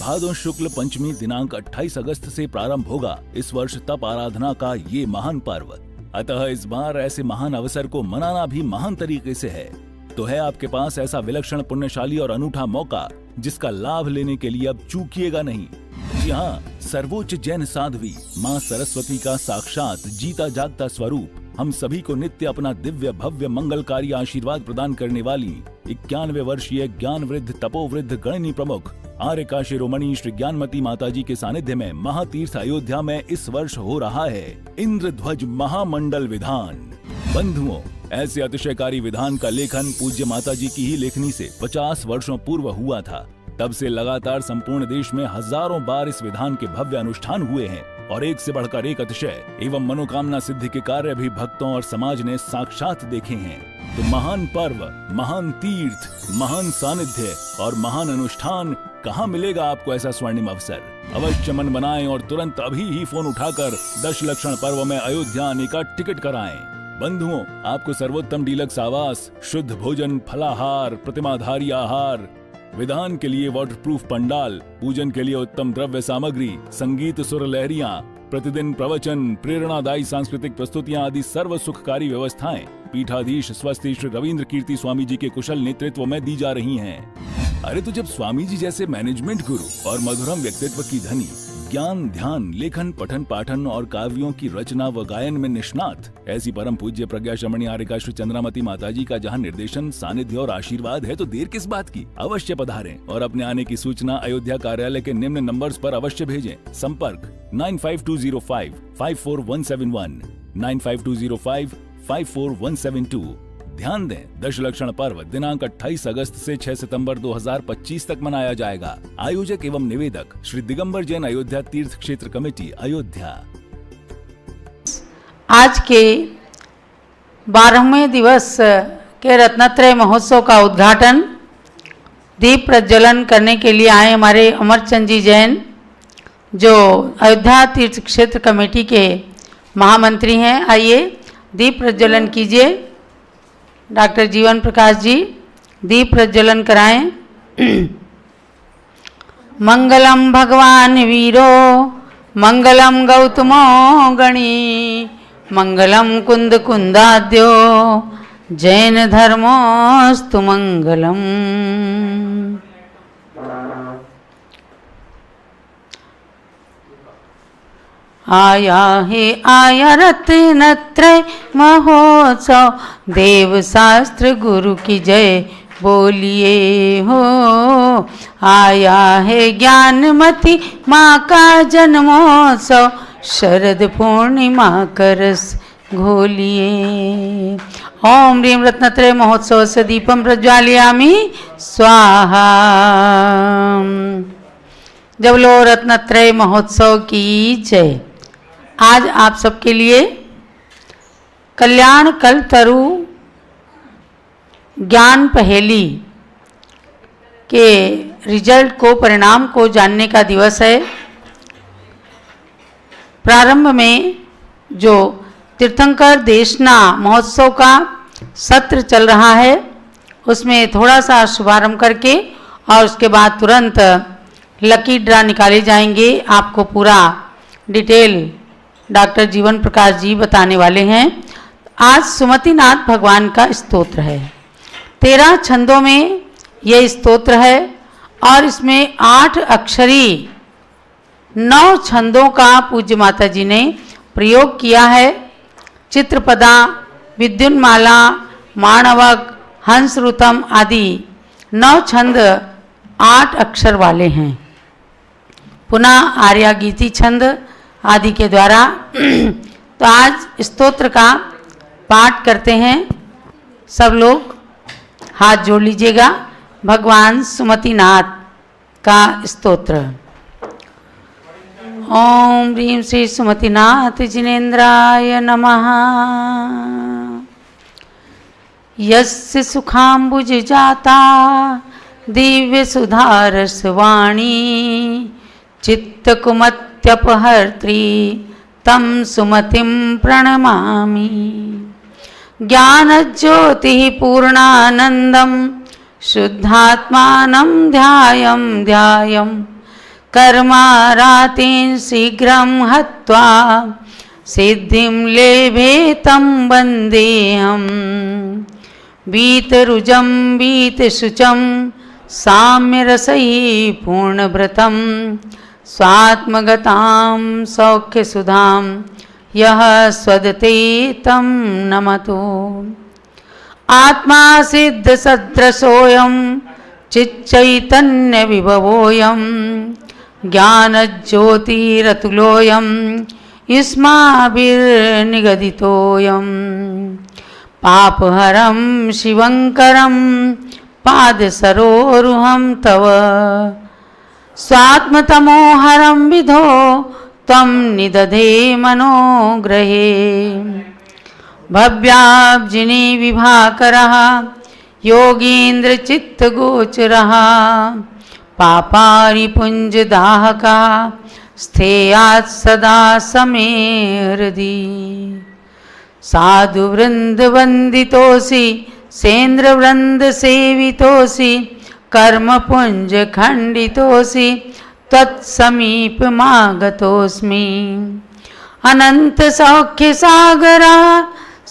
भादों शुक्ल पंचमी दिनांक 28 अगस्त से प्रारंभ होगा इस वर्ष तप आराधना का ये महान पर्व। अतः इस बार ऐसे महान अवसर को मनाना भी महान तरीके से है। तो है आपके पास ऐसा विलक्षण, पुण्यशाली और अनूठा मौका जिसका लाभ लेने के लिए अब चूकिएगा नहीं। जी हाँ, सर्वोच्च जैन साध्वी माँ सरस्वती का साक्षात जीता जागता स्वरूप हम सभी को नित्य अपना दिव्य भव्य मंगलकारी आशीर्वाद प्रदान करने वाली 91 वर्षीय ज्ञान वृद्ध तपोवृद्ध गणनी प्रमुख आर्यका शिरोमणि श्री ज्ञानमती माताजी के सानिध्य में महातीर्थ अयोध्या में इस वर्ष हो रहा है इंद्रध्वज महामंडल विधान। बंधुओं, ऐसे अतिशयकारी विधान का लेखन पूज्य माताजी की ही लेखनी से 50 वर्षों पूर्व हुआ था। तब से लगातार संपूर्ण देश में हजारों बार इस विधान के भव्य अनुष्ठान हुए हैं और एक से बढ़कर एक अतिशय एवं मनोकामना सिद्धि के कार्य भी भक्तों और समाज ने साक्षात देखे हैं। तो महान पर्व, महान तीर्थ, महान सानिध्य और महान अनुष्ठान कहाँ मिलेगा आपको ऐसा स्वर्णिम अवसर? अवश्य मन बनाएं और तुरंत अभी ही फोन उठाकर दशलक्षण पर्व में अयोध्या आने का टिकट कराएं। बंधुओं, आपको सर्वोत्तम डीलक्स आवास, शुद्ध भोजन, फलाहार, प्रतिमाधारी आहार, विधान के लिए वाटरप्रूफ पंडाल, पूजन के लिए उत्तम द्रव्य सामग्री, संगीत सुर लहरियां, प्रतिदिन प्रवचन, प्रेरणादायी सांस्कृतिक प्रस्तुतियां आदि सर्व सुखकारी व्यवस्थाएं पीठाधीश स्वस्ति श्री रविंद्र कीर्ति स्वामी जी के कुशल नेतृत्व में दी जा रही हैं। अरे तो जब स्वामी जी जैसे मैनेजमेंट गुरु और मधुरम व्यक्तित्व की धनी, ज्ञान ध्यान लेखन पठन पाठन और काव्यों की रचना व गायन में निष्णात ऐसी परम पूज्य प्रज्ञा शमणी आर्यका श्री चंद्रामती माताजी का जहां निर्देशन, सानिध्य और आशीर्वाद है, तो देर किस बात की? अवश्य पधारें और अपने आने की सूचना अयोध्या कार्यालय के निम्न नंबर्स पर अवश्य भेजें। संपर्क 9520554171, 9520554172। ध्यान दें, दशलक्षण पर्व दिनांक 28 अगस्त से 6 सितंबर 2025 तक मनाया जाएगा। आयोजक एवं निवेदक श्री दिगंबर जैन अयोध्या तीर्थ क्षेत्र कमेटी अयोध्या। आज के 12वें दिवस के रत्नत्रय महोत्सव का उद्घाटन दीप प्रज्वलन करने के लिए आए हमारे अमरचंद जी जैन, जो अयोध्या तीर्थ क्षेत्र कमेटी के महामंत्री हैं। आइए दीप प्रज्वलन कीजिए। डॉक्टर जीवन प्रकाश जी दीप प्रज्वलन कराएं। मंगलम भगवान वीरो, मंगलम गौतमो गणी, मंगलम कुंद कुंदाद्यो, जैन धर्मोस्तु मंगलम। आया रत्नत्रय महोत्सव, देव शास्त्र गुरु की जय बोलिए हो। आया है ज्ञानमती माँ का जन्मोत्सव, शरद पूर्णिमा का रस घोलिए। ओम ह्रीं रत्नत्रय महोत्सव से दीपम प्रज्वालयामि स्वाहा। जब लो रत्नत्रय महोत्सव की जय। आज आप सबके लिए कल्याण कल्पतरु ज्ञान पहेली के रिजल्ट को, परिणाम को जानने का दिवस है। प्रारंभ में जो तीर्थंकर देशना महोत्सव का सत्र चल रहा है, उसमें थोड़ा सा शुभारंभ करके और उसके बाद तुरंत लकी ड्रा निकाले जाएंगे। आपको पूरा डिटेल डॉक्टर जीवन प्रकाश जी बताने वाले हैं। आज सुमतिनाथ भगवान का स्तोत्र है। 13 छंदों में यह स्तोत्र है और इसमें 8 अक्षरी 9 छंदों का पूज्य माता जी ने प्रयोग किया है। चित्रपदा, विद्युन्माला, माणवक, हंसरुतम आदि 9 छंद 8 अक्षर वाले हैं। पुनः आर्या गीति छंद आदि के द्वारा तो आज स्तोत्र का पाठ करते हैं। सब लोग हाथ जोड़ लीजिएगा। भगवान सुमतिनाथ का स्तोत्र। ओम ह्रीं श्री सुमतिनाथ जिनेन्द्राय नमः। यस्य सुखाम्बुज जाता दिव्य सुधारस वाणी, चित्तकुमत्यपहर्त्री तं सुमतिं प्रणमामि। ज्ञानज्योतिः पूर्णानन्दं शुद्धात्मानं ध्यायं ध्यायं कर्मारातिं शीघ्रं हत्वा सिद्धिं लेभे तं वन्देऽहम्। वीतरुजं वीतशुचं साम्यरसैः पूर्णव्रतं स्वात्मगतां सौख्यसुधां यः स्वदते तं नमतो। आत्मा सिद्धसदृशोऽयं चिच्चैतन्यविभवोऽयं ज्ञानज्योतिरतुलोऽयं युष्माभिर्निगदितोऽयं। पापहरं शिवङ्करं पादसरोरुहं तव स्वात्मतमोहरं विधो त्वं निदधे मनोग्रहे। भव्याब्जिनी विभाकरः योगीन्द्रचित्तगोचरः पापारिपुञ्जदाहकः स्थेयात् सदा समे हृदि। साधुवृन्दवन्दितोऽसि सेन्द्रवृन्दसेवितोऽसि कर्मपुञ्जखण्डितोऽसि त्वत्समीपमागतोऽस्मि। अनन्तसौख्यसागरः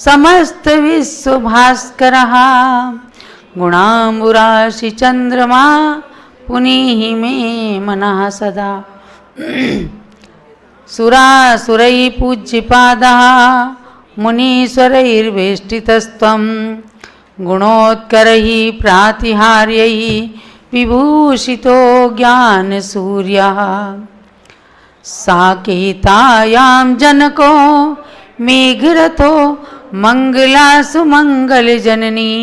समस्तविश्वभास्करः गुणाम्बुराशिचन्द्रमा पुनीहि मे मनः सदा। सुरासुरैः पूज्यपादः मुनीश्वरैर्वेष्टितस्त्वं गुणोत्करैः प्रातिहार्यैः विभूषितो ज्ञानसूर्यः। साकेतायां जनको मेघरथो मंगलासु मंगलजननी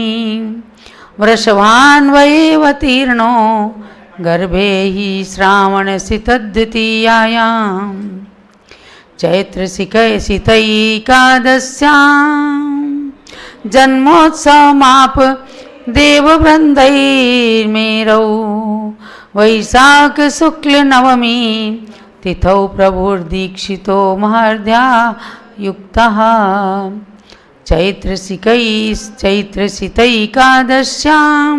वृषभान्वयेऽवतीर्णो गर्भे हि श्रावणसितद्वितीयायां चैत्रशिखैकादश्यां जन्मोत्सवमाप देववृन्दैर्मेरौ वैशाखशुक्लनवमी तिथौ प्रभुर्दीक्षितो महर्द्या युक्तः। चैत्रशिखैकादश्यां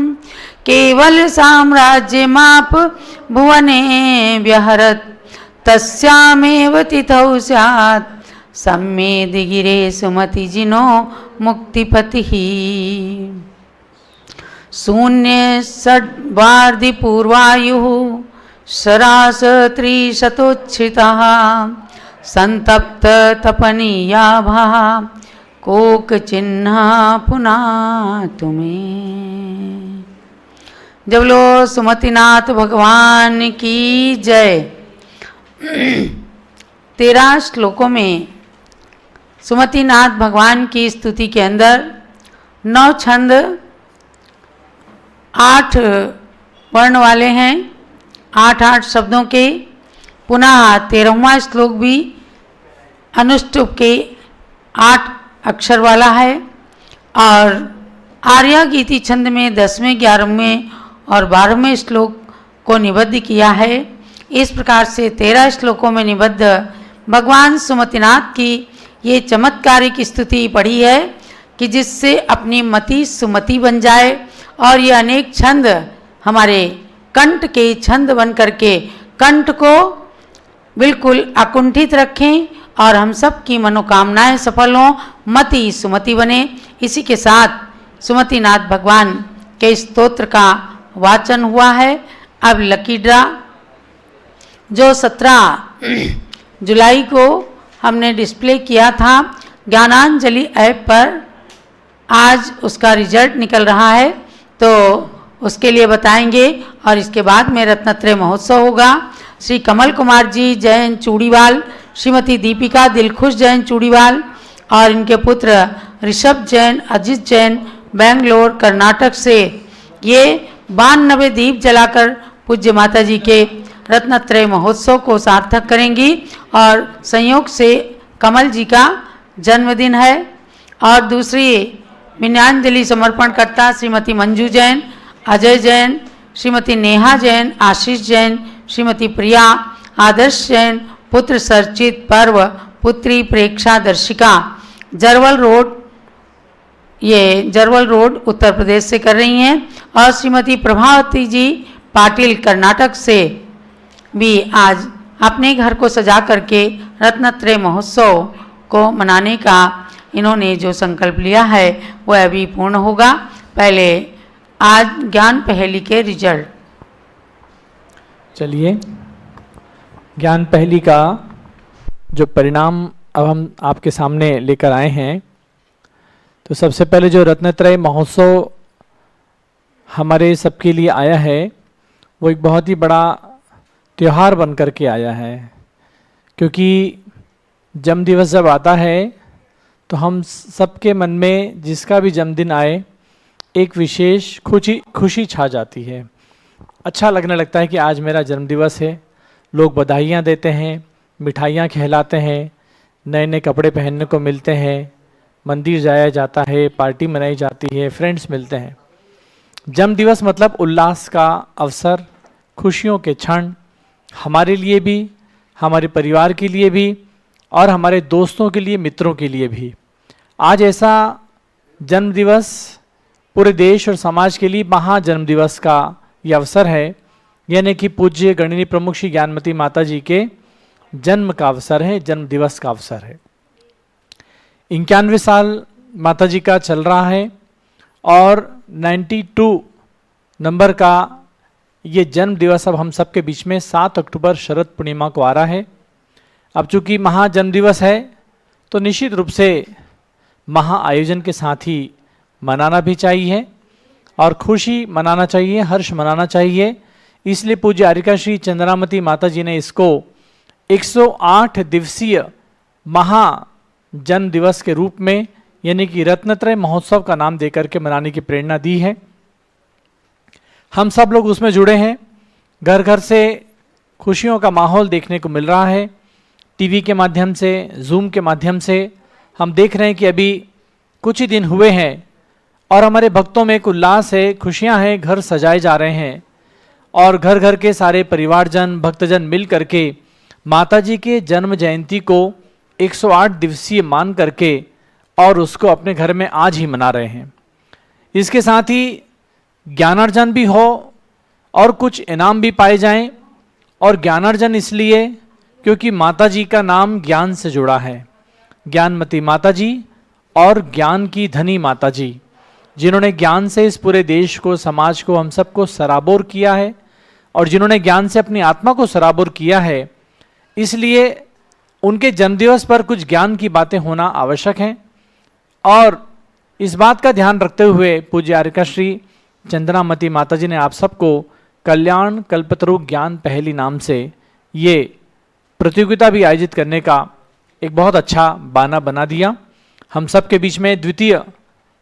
केवल साम्राज्यमाप भुवने व्यहरत् तस्यामेव तिथौ स्यात् सम्मेदगिरे सुमतिजिनो मुक्तिपतिः। शून्य षड्वार्धिपूर्वायुः सरासत्रिशतोच्छ्रितः संतप्त तपनीयाभः कोकचिह्न पुनातु मे। जब लो सुमतिनाथ भगवान की जय। 13 श्लोकों में सुमतिनाथ भगवान की स्तुति के अंदर 9 छंद 8 वर्ण वाले हैं, 8 शब्दों के। पुनः 13वां श्लोक भी अनुष्टुप के 8 अक्षर वाला है। और आर्या गीति छंद में 10वें 11वें और 12वें श्लोक को निबद्ध किया है। इस प्रकार से 13 श्लोकों में निबद्ध भगवान सुमतिनाथ की ये चमत्कारिक स्तुति पढ़ी है कि जिससे अपनी मति सुमति बन जाए और ये अनेक छंद हमारे कंठ के छंद बन करके कंठ को बिल्कुल अकुंठित रखें और हम सब की मनोकामनाएं सफल हों, मति सुमति बने। इसी के साथ सुमतिनाथ भगवान के स्तोत्र का वाचन हुआ है। अब लकी ड्रा जो 17 जुलाई को हमने डिस्प्ले किया था ज्ञानांजलि ऐप पर, आज उसका रिजल्ट निकल रहा है तो उसके लिए बताएंगे। और इसके बाद में रत्नत्रय महोत्सव होगा। श्री कमल कुमार जी जैन चूड़ीवाल, श्रीमती दीपिका दिलखुश जैन चूड़ीवाल और इनके पुत्र ऋषभ जैन, अजित जैन बेंगलोर कर्नाटक से ये 92 दीप जलाकर पूज्य माता जी के रत्नत्रय महोत्सव को सार्थक करेंगी। और संयोग से कमल जी का जन्मदिन है। और दूसरी विनयांजलि समर्पणकर्ता श्रीमती मंजू जैन, अजय जैन, श्रीमती नेहा जैन, आशीष जैन, श्रीमती प्रिया, आदर्श जैन, पुत्र सरचित पर्व, पुत्री प्रेक्षा दर्शिका, जरवल रोड उत्तर प्रदेश से कर रही हैं। और श्रीमती प्रभावती जी पाटिल कर्नाटक से भी आज अपने घर को सजा करके रत्नत्रय महोत्सव को मनाने का इन्होंने जो संकल्प लिया है वह अभी पूर्ण होगा। पहले आज ज्ञान पहेली के रिजल्ट। चलिए, ज्ञान पहेली का जो परिणाम अब हम आपके सामने लेकर आए हैं, तो सबसे पहले जो रत्नत्रय महोत्सव हमारे सबके लिए आया है वो एक बहुत ही बड़ा त्यौहार बन कर के आया है। क्योंकि जन्मदिवस जब आता है तो हम सबके मन में जिसका भी जन्मदिन आए एक विशेष खुशी छा जाती है। अच्छा लगने लगता है कि आज मेरा जन्मदिवस है। लोग बधाइयाँ देते हैं, मिठाइयाँ खिलाते हैं, नए नए कपड़े पहनने को मिलते हैं, मंदिर जाया जाता है, पार्टी मनाई जाती है, फ्रेंड्स मिलते हैं। जन्मदिवस मतलब उल्लास का अवसर, खुशियों के क्षण, हमारे लिए भी, हमारे परिवार के लिए भी और हमारे दोस्तों के लिए, मित्रों के लिए भी। आज ऐसा जन्मदिवस पूरे देश और समाज के लिए महा जन्मदिवस का ये अवसर है, यानी कि पूज्य गणिनी प्रमुख श्री ज्ञानमती माता जी के जन्म का अवसर है, जन्म दिवस का अवसर है। 91 साल माता जी का चल रहा है और 92 नंबर का ये जन्म दिवस अब हम सबके बीच में 7 अक्टूबर शरद पूर्णिमा को आ रहा है। अब चूंकि महा जन्म दिवस है तो निश्चित रूप से महा आयोजन के साथ ही मनाना भी चाहिए और खुशी मनाना चाहिए, हर्ष मनाना चाहिए। इसलिए पूज्य आर्यका श्री चंद्रामती माता जी ने इसको 108 दिवसीय महा जन्म दिवस के रूप में, यानी कि रत्नत्रय महोत्सव का नाम देकर के मनाने की प्रेरणा दी है। हम सब लोग उसमें जुड़े हैं। घर घर से खुशियों का माहौल देखने को मिल रहा है। टीवी के माध्यम से, जूम के माध्यम से हम देख रहे हैं कि अभी कुछ ही दिन हुए हैं और हमारे भक्तों में एक उल्लास है, खुशियां हैं, घर सजाए जा रहे हैं और घर घर के सारे परिवारजन, भक्तजन मिल करके माता जी के जन्म जयंती को 108 दिवसीय मान करके और उसको अपने घर में आज ही मना रहे हैं। इसके साथ ही ज्ञानार्जन भी हो और कुछ इनाम भी पाए जाएं। और ज्ञानार्जन इसलिए क्योंकि माता जी का नाम ज्ञान से जुड़ा है। ज्ञानमती माता जी और ज्ञान की धनी माता जी, जिन्होंने ज्ञान से इस पूरे देश को, समाज को, हम सबको सराबोर किया है और जिन्होंने ज्ञान से अपनी आत्मा को सराबोर किया है, इसलिए उनके जन्मदिवस पर कुछ ज्ञान की बातें होना आवश्यक हैं। और इस बात का ध्यान रखते हुए पूज्य आर्यका श्री चंद्रामती माता जी ने आप सबको कल्याण कल्पतरु ज्ञान पहेली नाम से ये प्रतियोगिता भी आयोजित करने का एक बहुत अच्छा बाना बना दिया। हम सबके बीच में द्वितीय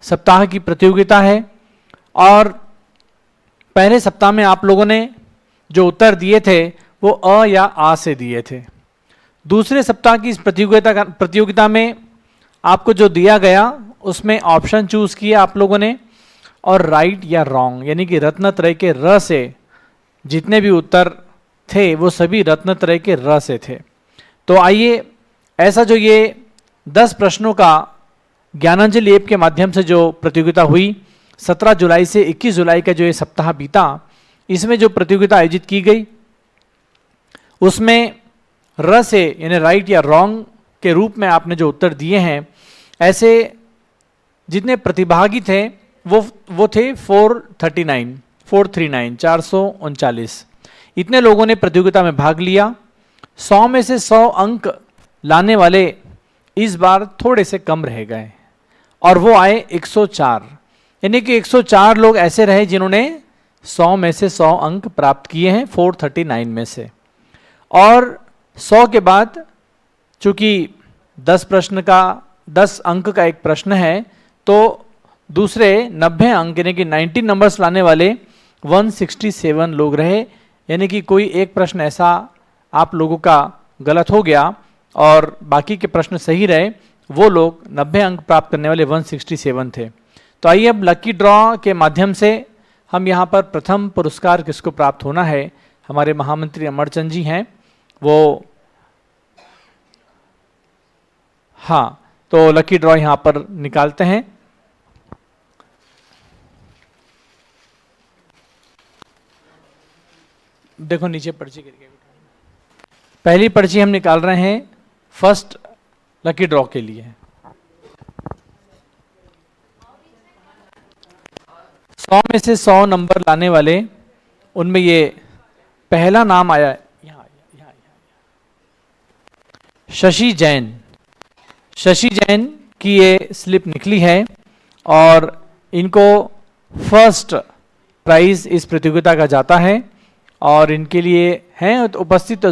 सप्ताह की प्रतियोगिता है और पहले सप्ताह में आप लोगों ने जो उत्तर दिए थे वो अ या आ से दिए थे। दूसरे सप्ताह की इस प्रतियोगिता में आपको जो दिया गया उसमें ऑप्शन चूज किए आप लोगों ने और राइट या रॉन्ग, यानी कि रत्नत्रय के र से जितने भी उत्तर थे वो सभी रत्नत्रय के र से थे। तो आइए, ऐसा जो ये 10 प्रश्नों का ज्ञानांजलि ऐप के माध्यम से जो प्रतियोगिता हुई, 17 जुलाई से 21 जुलाई का जो ये सप्ताह बीता, इसमें जो प्रतियोगिता आयोजित की गई उसमें र से यानी राइट या रॉन्ग के रूप में आपने जो उत्तर दिए हैं, ऐसे जितने प्रतिभागी थे वो थे 439 इतने लोगों ने प्रतियोगिता में भाग लिया। 100 में से 100 अंक लाने वाले इस बार थोड़े से कम रह गए और वो आए 104, यानी कि 104 लोग ऐसे रहे जिन्होंने 100 में से 100 अंक प्राप्त किए हैं 439 में से। और 100 के बाद चूंकि 10 अंक का एक प्रश्न है तो दूसरे 90 अंक यानी कि 90 नंबर्स लाने वाले 167 लोग रहे, यानी कि कोई एक प्रश्न ऐसा आप लोगों का गलत हो गया और बाकी के प्रश्न सही रहे, वो लोग 90 अंक प्राप्त करने वाले 167 थे। तो आइए अब लकी ड्रॉ के माध्यम से हम यहाँ पर प्रथम पुरस्कार किसको प्राप्त होना है, हमारे महामंत्री अमरचंद जी हैं वो, हाँ, तो लकी ड्रॉ यहाँ पर निकालते हैं। देखो नीचे पर्ची गिर गई। पहली पर्ची हम निकाल रहे हैं फर्स्ट लकी ड्रॉ के लिए। 100 में से 100 नंबर लाने वाले, उनमें ये पहला नाम आया है, शशि जैन। शशि जैन की ये स्लिप निकली है और इनको फर्स्ट प्राइज इस प्रतियोगिता का जाता है। और इनके लिए हैं तो उपस्थित, तो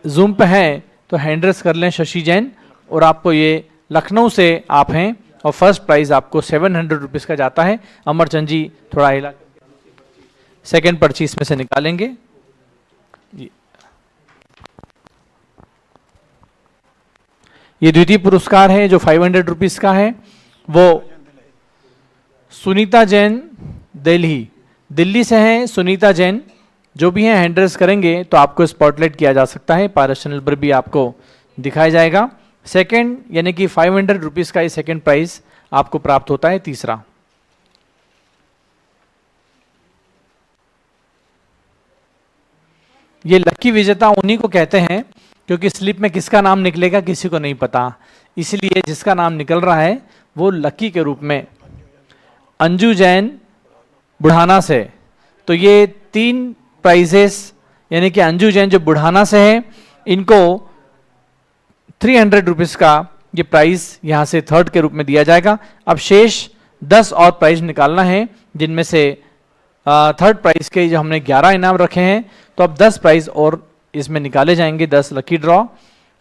जूम पे हैं तो हैंड रेस कर लें शशि जैन। और आपको ये लखनऊ से आप हैं और फर्स्ट प्राइज आपको 700 रुपीज़ का जाता है। अमरचंद जी थोड़ा हिला सेकेंड पर्ची इसमें से निकालेंगे। ये द्वितीय पुरस्कार है जो 500 रुपीज़ का है, वो सुनीता जैन दिल्ली से हैं। सुनीता जैन जो भी हैं हैंड रेस करेंगे तो आपको स्पॉटलाइट किया जा सकता है, पारस चैनल पर भी आपको दिखाया जाएगा। सेकंड यानी कि 500 रुपीज़ का ये सेकंड प्राइज आपको प्राप्त होता है। तीसरा ये लकी विजेता उन्हीं को कहते हैं क्योंकि स्लिप में किसका नाम निकलेगा किसी को नहीं पता, इसलिए जिसका नाम निकल रहा है वो लकी के रूप में अंजू जैन बुढ़ाना से। तो ये 3 प्राइजेस यानी कि अंजू जैन जो बुढ़ाना से है, इनको 300 रुपीज़ का ये प्राइज यहाँ से थर्ड के रूप में दिया जाएगा। अब शेष 10 और प्राइज निकालना है, जिनमें से थर्ड प्राइज के जो हमने 11 इनाम रखे हैं, तो अब 10 प्राइज और इसमें निकाले जाएंगे, 10 लकी ड्रॉ,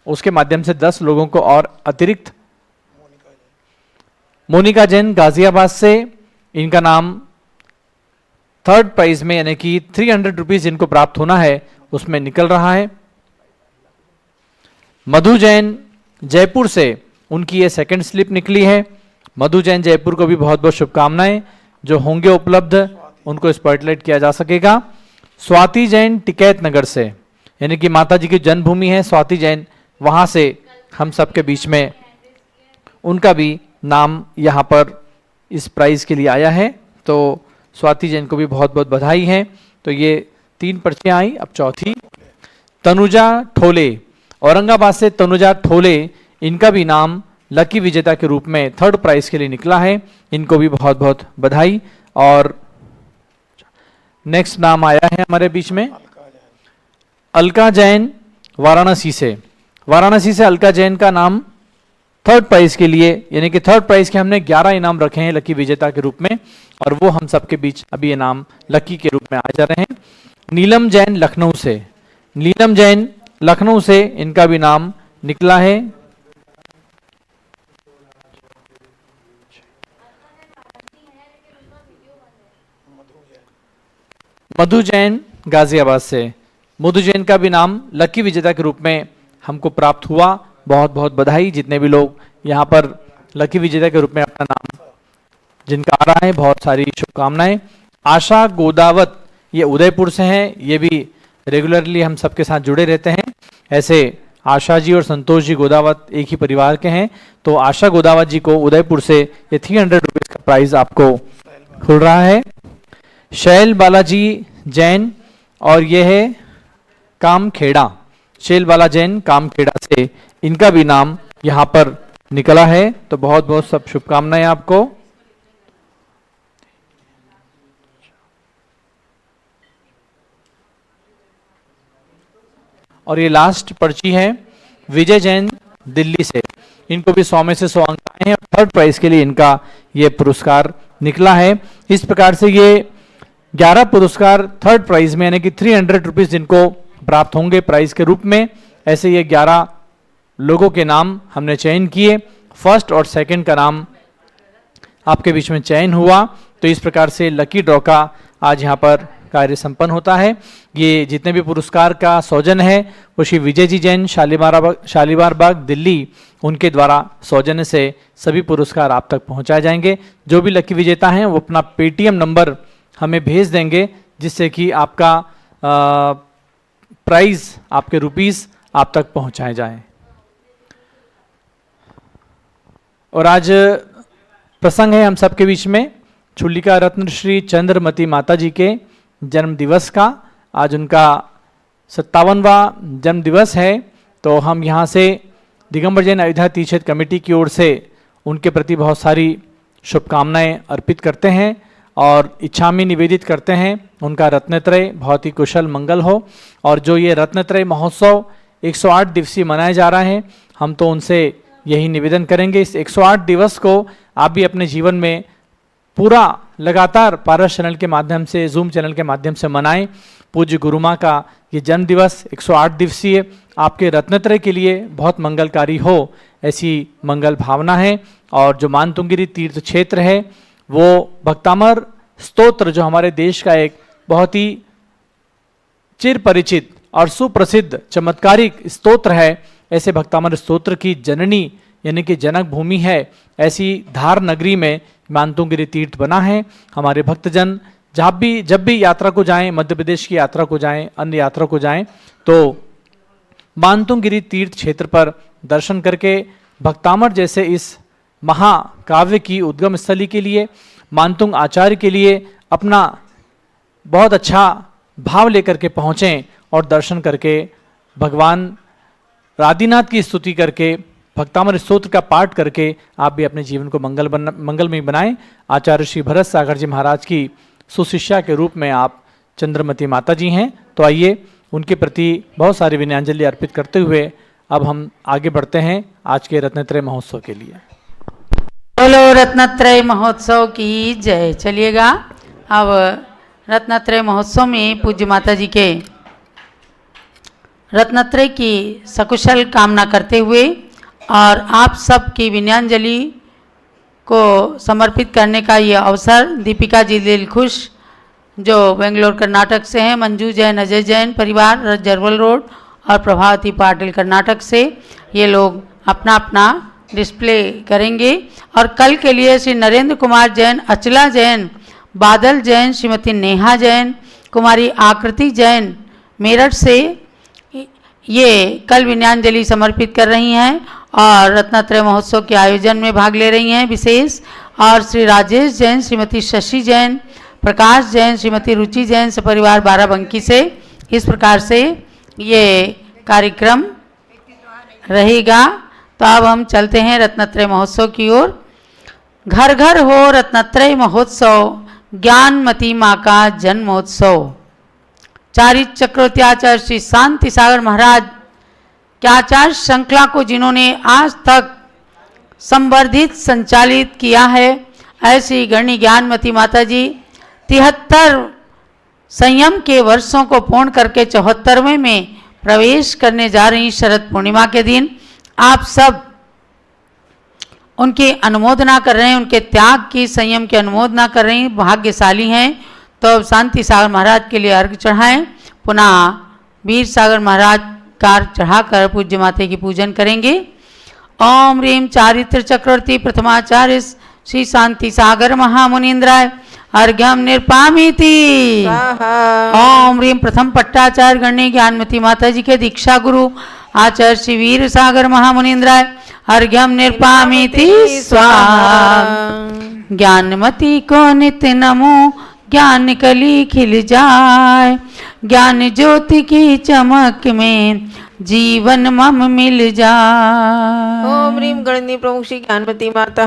उसके माध्यम से 10 लोगों को और अतिरिक्त। मोनिका जैन गाजियाबाद से, इनका नाम थर्ड प्राइज में यानी कि 300 रुपीज़ जिनको प्राप्त होना है उसमें निकल रहा है। मधु जैन जयपुर से, उनकी ये सेकंड स्लिप निकली है। मधु जैन जयपुर को भी बहुत बहुत शुभकामनाएं, जो होंगे उपलब्ध उनको स्पॉटलाइट किया जा सकेगा। स्वाति जैन टिकैत नगर से, यानी कि माता जी की जन्मभूमि है स्वाति जैन, वहां से हम सबके बीच में उनका भी नाम यहाँ पर इस प्राइज के लिए आया है, तो स्वाति जैन को भी बहुत बहुत बधाई है। तो ये 3 पर्चियां आई। अब चौथी तनुजा ठोले, औरंगाबाद से तनुजा ठोले, इनका भी नाम लकी विजेता के रूप में थर्ड प्राइज के लिए निकला है, इनको भी बहुत बहुत बधाई। और नेक्स्ट नाम आया है हमारे बीच में अलका जैन वाराणसी से। वाराणसी से अलका जैन का नाम थर्ड प्राइज के लिए, यानी कि थर्ड प्राइज के हमने 11 इनाम रखे हैं लकी विजेता के रूप में, और वो हम सबके बीच अभी ये नाम लकी के रूप में आ जा रहे हैं। नीलम जैन लखनऊ से, नीलम जैन लखनऊ से, इनका भी नाम निकला है। मधु जैन गाजियाबाद से, मधु जैन का भी नाम लकी विजेता के रूप में हमको प्राप्त हुआ। बहुत बहुत बधाई जितने भी लोग यहाँ पर लकी विजेता के रूप में अपना नाम जिनका आ रहा है, बहुत सारी शुभकामनाएं। आशा गोदावत, ये उदयपुर से हैं, ये भी रेगुलरली हम सबके साथ जुड़े रहते हैं। ऐसे आशा जी और संतोष जी गोदावत एक ही परिवार के हैं, तो आशा गोदावत जी को उदयपुर से ये 300 रुपीज़ का प्राइज आपको खुल रहा है। शैल बालाजी जैन, और ये है कामखेड़ा, शैल बाला जैन कामखेड़ा से, इनका भी नाम यहाँ पर निकला है, तो बहुत बहुत सब शुभकामनाएं आपको। और ये लास्ट पर्ची है विजय जैन दिल्ली से, इनको भी 100 में से 100 अंक आए हैं, थर्ड प्राइज के लिए इनका ये पुरस्कार निकला है। इस प्रकार से ये 11 पुरस्कार थर्ड प्राइज में यानी कि 300 रुपीज़ जिनको प्राप्त होंगे प्राइज के रूप में, ऐसे ये 11 लोगों के नाम हमने चयन किए। फर्स्ट और सेकंड का नाम आपके बीच में चयन हुआ। तो इस प्रकार से लकी ड्रॉ का आज यहाँ पर कार्य संपन्न होता है। ये जितने भी पुरस्कार का सौजन्य है वो श्री विजय जी जैन शालीमार बाग दिल्ली, उनके द्वारा सौजन्य से सभी पुरस्कार आप तक पहुँचाए जाएंगे। जो भी लकी विजेता हैं वो अपना पेटीएम नंबर हमें भेज देंगे, जिससे कि आपका प्राइज, आपके रुपीस आप तक पहुंचाए जाएं। और आज प्रसंग है हम सबके बीच में चुल्लिका रत्न श्री चंद्रमती माता जी के जन्म दिवस का। आज उनका 57वां जन्म दिवस है, तो हम यहाँ से दिगंबर जैन अयोध्या तीर्थ क्षेत्र कमेटी की ओर से उनके प्रति बहुत सारी शुभकामनाएं अर्पित करते हैं और इच्छा में निवेदित करते हैं उनका रत्नत्रय बहुत ही कुशल मंगल हो। और जो ये रत्नत्रय महोत्सव 108 दिवसीय मनाया जा रहा है, हम तो उनसे यही निवेदन करेंगे इस 108 दिवस को आप भी अपने जीवन में पूरा लगातार पारस चैनल के माध्यम से, जूम चैनल के माध्यम से मनाएं। पूज्य गुरु माँ का ये जन्म दिवस 108 दिवसीय आपके रत्नत्रय के लिए बहुत मंगलकारी हो, ऐसी मंगल भावना है। और जो मानतुंगिरी तीर्थ क्षेत्र है वो भक्तामर स्तोत्र, जो हमारे देश का एक बहुत ही चिर परिचित और सुप्रसिद्ध चमत्कारिक स्तोत्र है, ऐसे भक्तामर स्तोत्र की जननी यानी कि जनक भूमि है, ऐसी धार नगरी में मानतुंगिरी तीर्थ बना है। हमारे भक्तजन जब भी यात्रा को जाएं, मध्य प्रदेश की यात्रा को जाएं, अन्य यात्रा को जाएं, तो मानतुंगिरी तीर्थ क्षेत्र पर दर्शन करके भक्तामर जैसे इस महाकाव्य की उद्गम स्थली के लिए, मानतुंग आचार्य के लिए अपना बहुत अच्छा भाव लेकर के पहुँचें और दर्शन करके भगवान राधीनाथ की स्तुति करके, भक्तामर स्तोत्र का पाठ करके आप भी अपने जीवन को मंगलमय बनाएं। आचार्य श्री भरत सागर जी महाराज की सुशिष्या के रूप में आप चंद्रमती माता जी हैं, तो आइए उनके प्रति बहुत सारी विनयाञ्जलि अर्पित करते हुए अब हम आगे बढ़ते हैं आज के रत्नत्रय महोत्सव के लिए। बोलो रत्नत्रय महोत्सव की जय। चलिएगा अब रत्नत्रय महोत्सव में पूज्य माता जी के रत्नत्रय की सकुशल कामना करते हुए और आप सब की विनयाञ्जलि को समर्पित करने का ये अवसर दीपिका जी दिलखुश जो बेंगलोर कर्नाटक से हैं, मंजू जैन, अजय जैन परिवार जरवल रोड और प्रभावती पाटिल कर्नाटक से, ये लोग अपना अपना डिस्प्ले करेंगे। और कल के लिए श्री नरेंद्र कुमार जैन, अचला जैन, बादल जैन, श्रीमती नेहा जैन, कुमारी आकृति जैन मेरठ से ये कल विनयाञ्जलि समर्पित कर रही हैं और रत्नत्रय महोत्सव के आयोजन में भाग ले रही हैं विशेष। और श्री राजेश जैन, श्रीमती शशि जैन, प्रकाश जैन, श्रीमती रुचि जैन सपरिवार बाराबंकी से, इस प्रकार से ये कार्यक्रम रहेगा। तो अब हम चलते हैं रत्नत्रय महोत्सव की ओर। घर घर हो रत्नत्रय महोत्सव, ज्ञानमती माँ का जन्मोत्सव। चारित्र चक्रवर्त्याचार्य श्री शांति सागर महाराज के आचार्य श्रृंखला को जिन्होंने आज तक संवर्धित संचालित किया है, ऐसी गणनी ज्ञानमती माता जी 73 संयम के वर्षों को पूर्ण करके 74वें में प्रवेश करने जा रही शरद पूर्णिमा के दिन आप सब उनकी अनुमोदना कर रहे हैं, उनके त्याग की, संयम की अनुमोदना कर रही हैं, भाग्यशाली हैं। तो शांति सागर महाराज के लिए अर्घ चढ़ाएं, पुनः वीर सागर महाराज का चढ़ाकर पूज्य माता की पूजन करेंगे। ओम ह्रीम चारित्र चक्रवर्ती प्रथमाचार्य श्री शांति सागर महामुनीन्द्राय अर्घ्यम निर्पामीति। ओम ह्रीम प्रथम पट्टाचार्य गण्य ज्ञानमती माता जी के दीक्षा गुरु आचार्य श्री वीर सागर महामुनीन्द्राय अर्घ्यम निर्पामीति स्वाहा। ज्ञानमती को नित्य नमो, ज्ञान कली खिल जाए, ज्ञान ज्योति की चमक में जीवन मम मिल जाए। ओम ह्रीं गणनी प्रमुख श्री ज्ञानमती माता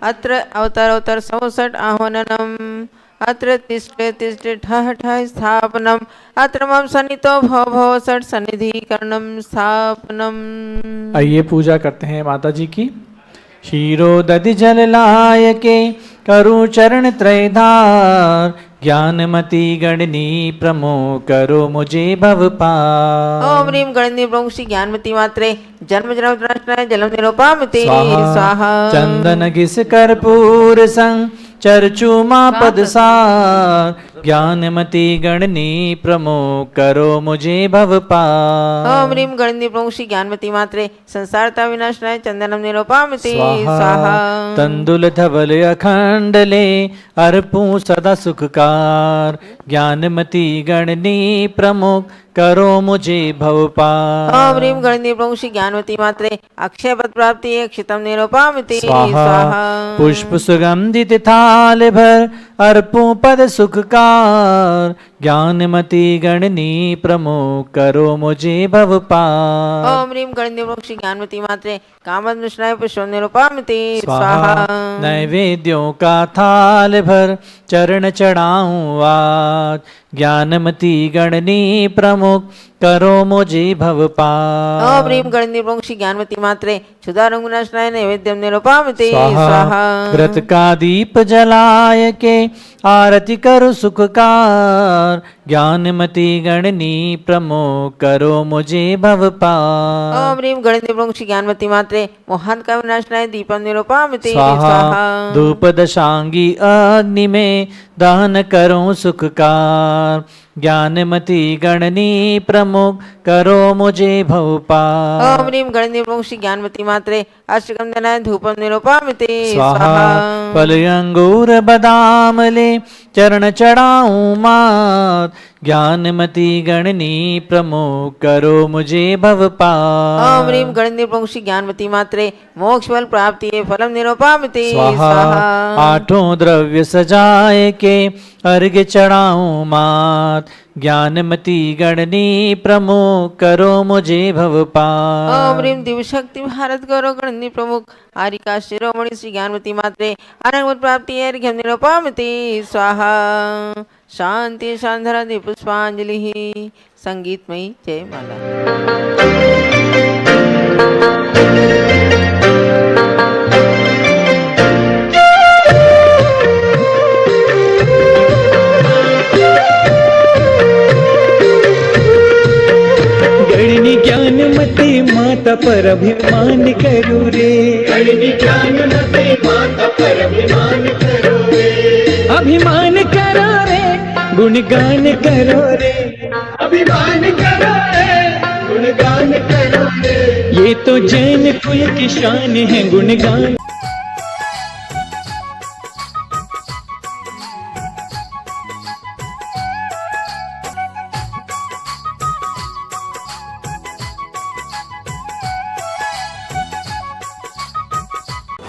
अत्र अवतार 67 आह्वाननम, अत्र तिष्ठे ठः ठः स्थापनम, अत्र मम सन्नितो भव षट् सन्निधिकरणम स्थापनम। आइए पूजा करते हैं माता जी की। क्षीरो दधि जल लाय के करु चरण त्रयधार, ज्ञानमती गणनी प्रमो करो मुझे भव पार। ओम ह्रीं गणनी प्रमुख श्री ज्ञानमती मात्रे जन्म जन्म जलम निरूपामिति स्वाहा। चंदन घिस कर्पूर संग चर्चुमा पदसार, ज्ञानमती गणनी प्रमो करो मुझे भव पार। ओम ह्रीं गणनी प्रमुख श्री ज्ञानमती मात्रे संसारता विनाशनाय चंदनम निरूपामिति स्वाहा। तंदुल धवल अखंड ले अर्पू सदा सुखकार, ज्ञानमती गणनी प्रमुख करो मुझे भवपार। ओम ह्रीं गणनी प्रमुख श्री ज्ञानवती मात्रे अक्षय पद प्राप्ति क्षितम निरूपामिति स्वाहा। स्वाहा। पुष्प सुगंधित थाल भर अर्पूं पद सुखकार, ज्ञानमती गणनी प्रमुख करो मुझे भवपार। ओम ह्रीं गणनी प्रमुख श्री ज्ञानवती मात्रे कामद मिश्राय पुष्पम निरूपामिति स्वाहा। स्वाहा। नैवेद्यों का थाल भर चरण चढ़ाऊं आज, ज्ञानमती गणनी प्रमुख करो मुझे भवपार। ओम ह्रीं गणनी प्रमुख श्री ज्ञानवती मात्रे क्षुधारंगनाशनाय नैवेद्यम निरूपामिति स्वाहा। स्वाहा। व्रत का दीप जलाय के आरती करो सुखकार, ज्ञानमती गणनी प्रमुख करो मुझे भवपार। ओम ह्रीं गणनी प्रमुख श्री ज्ञानवती मात्रे मोहान का विनाशनाय दीपम निरूपामिति स्वाहा। स्वाहा। धूप दशांगी अग्नि में दहन करो सुखकार, ज्ञानमती गणनी प्रमुख करो मुझे भवपार। ओम ह्रीं गणनी प्रमुख श्री ज्ञानवती मात्रे अष्टगंधनाय धूपम निरूपामिति स्वाहा। स्वाहा। फल अंगूर बदाम ले चरण चढ़ाऊं मात, ज्ञानमती गणनी प्रमुख करो मुझे भवपार। ओम ह्रीं गणनी प्रमुख श्री ज्ञानवती मात्रे मोक्ष फल प्राप्ति फलम निरूपामिति स्वाहा। स्वाहा। आठों द्रव्य सजाए के अर्घ्य चढ़ाऊं मात, ज्ञानमती गणनी प्रमुख करो मुझे भवपार। ओम ह्रीं दिव्यशक्ति भारत गौरव गणनी प्रमुख आरिका शिरोमणि श्री ज्ञानवती मात्रे अनंग प्राप्ति अर्घ्यम निरूपामिति स्वाहा। शांति शांधरा पुष्पांजलि। संगीतमयी जय माला। गणनी ज्ञानमती माता पर अभिमान करो रे, गणनी ज्ञानमती माता पर अभिमान करो रे, अभिमान करो रे, गुणगान करो रे, अभिमान करो रे, गुणगान करो रे। ये तो जैन कुल की शान है गुणगान।